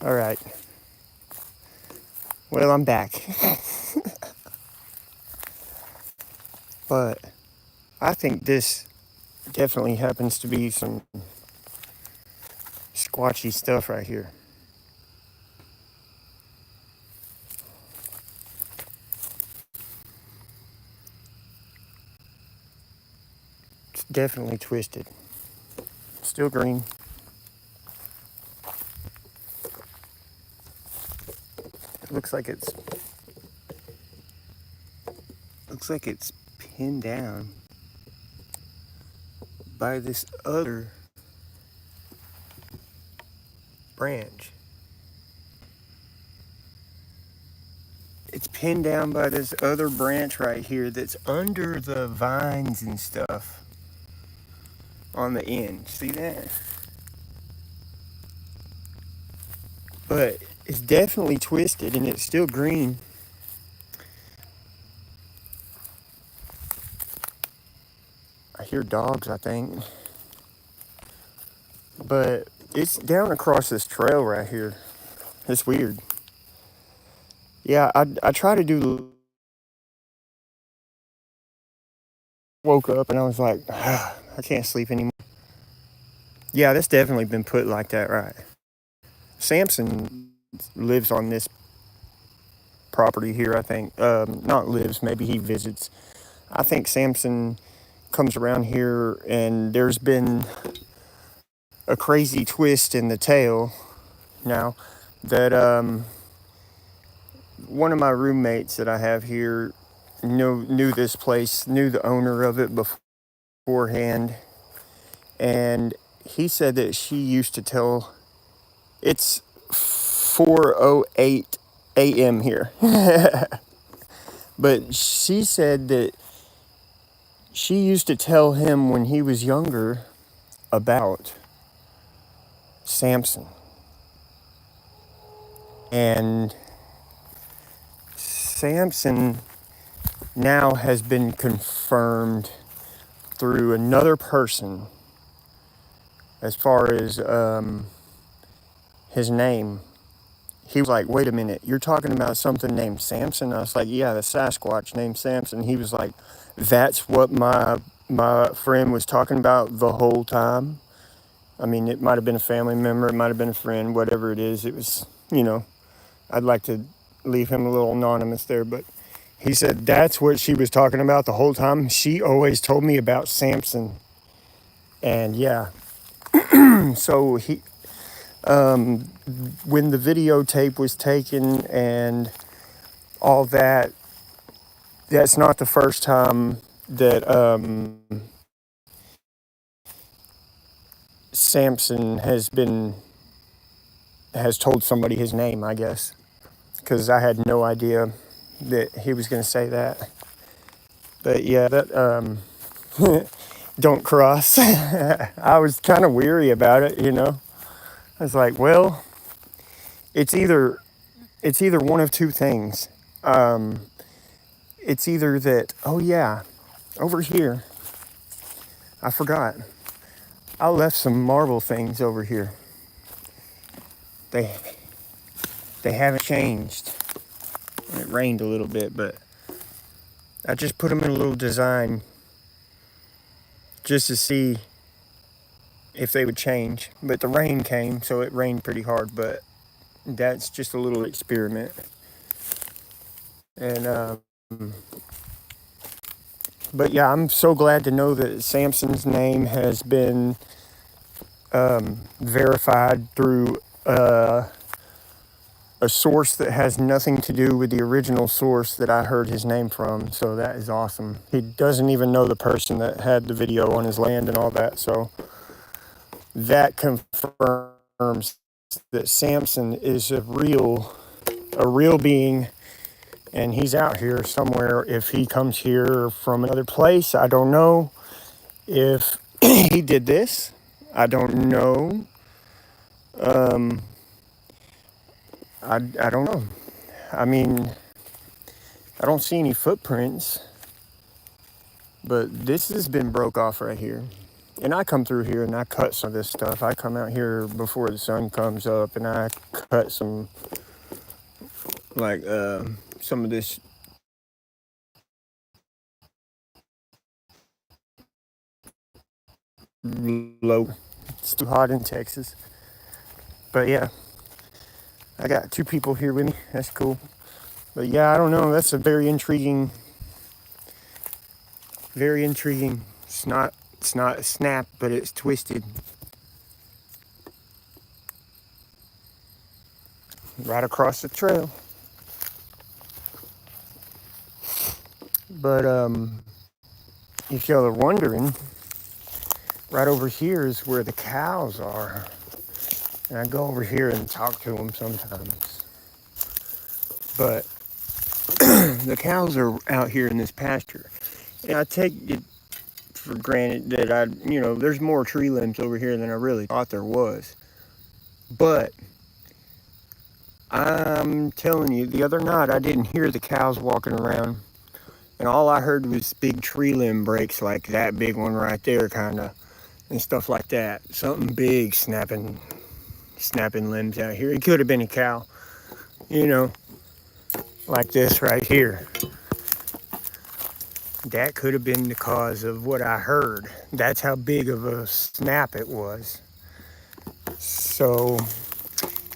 All right. Well, I'm back. But I think this definitely happens to be some squatchy stuff right here. It's definitely twisted. Still green. It looks like it's pinned down by this other branch. It's pinned down by this other branch right here that's under the vines and stuff on the end. See that? But it's definitely twisted and it's still green. I hear dogs, I think. But it's down across this trail right here. It's weird. Yeah, I try to do. Woke up and I was like, I can't sleep anymore. Yeah, that's definitely been put like that, right? Samson lives on this property here, I think. Not lives, maybe he visits. I think Samson comes around here and there's been a crazy twist in the tail now that one of my roommates that I have here knew this place, knew the owner of it beforehand, and he said that she used to tell it's 4:08 a.m. here. But she said that she used to tell him when he was younger about Samson. And Samson now has been confirmed through another person as far as his name. He was like, wait a minute, you're talking about something named Samson? I was like, yeah, the Sasquatch named Samson. He was like, that's what my friend was talking about the whole time. I mean, it might have been a family member, it might have been a friend, whatever it is. It was, I'd like to leave him a little anonymous there, but he said that's what she was talking about the whole time. She always told me about Samson. And yeah, so when the videotape was taken and all that, that's not the first time that Samson has told somebody his name, I guess, because I had no idea that he was going to say that. But yeah, that don't cross. I was kind of weary about it. I was like, well, it's either one of two things. It's either that, oh yeah, over here, I forgot. I left some marble things over here. They they haven't changed. It rained a little bit, but I just put them in a little design just to see if they would change. But the rain came, so it rained pretty hard. But that's just a little experiment. And but yeah, I'm so glad to know that Samson's name has been verified through a source that has nothing to do with the original source that I heard his name from. So that is awesome. He doesn't even know the person that had the video on his land and all that. So that confirms that Samson is a real being, and he's out here somewhere. If he comes here from another place, I don't know. If he did this, I don't know. I don't know. I mean, I don't see any footprints, but this has been broke off right here. And I come through here and I cut some of this stuff. I come out here before the sun comes up and I cut some, like, some of this low. It's too hot in Texas. But yeah, I got 2 people here with me. That's cool. But yeah, I don't know. That's a very intriguing, very intriguing. It's not a snap, but it's twisted. Right across the trail. But if y'all are wondering, right over here is where the cows are. And I go over here and talk to them sometimes. But the cows are out here in this pasture. And I take it for granted that there's more tree limbs over here than I really thought there was. But I'm telling you, the other night I didn't hear the cows walking around. And all I heard was big tree limb breaks, like that big one right there, kind of, and stuff like that. Something big snapping limbs out here. It could have been a cow, like this right here. That could have been the cause of what I heard. That's how big of a snap it was. So,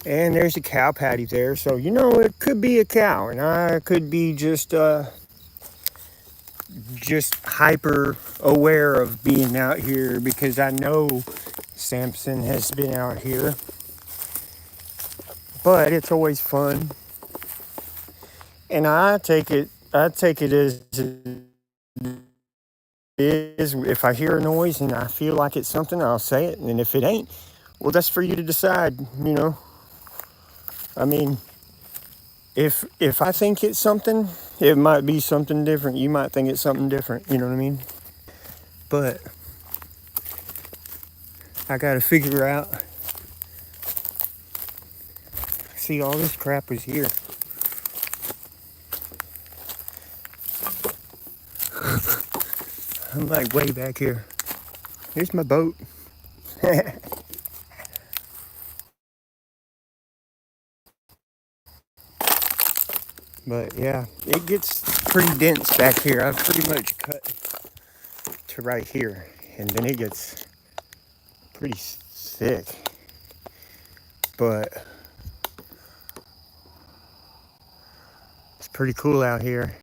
and there's a cow patty there. So, it could be a cow. And I could be just hyper aware of being out here because I know Samson has been out here. But it's always fun. And I take it as it is. If I hear a noise and I feel like it's something, I'll say it. And if it ain't, well, that's for you to decide, I mean, if I think it's something, it might be something different. You might think it's something different, you know what I mean? But I gotta figure out. See, all this crap was here. I'm like way back here. Here's my boat. But yeah, it gets pretty dense back here. I've pretty much cut to right here, and then it gets pretty thick. But it's pretty cool out here.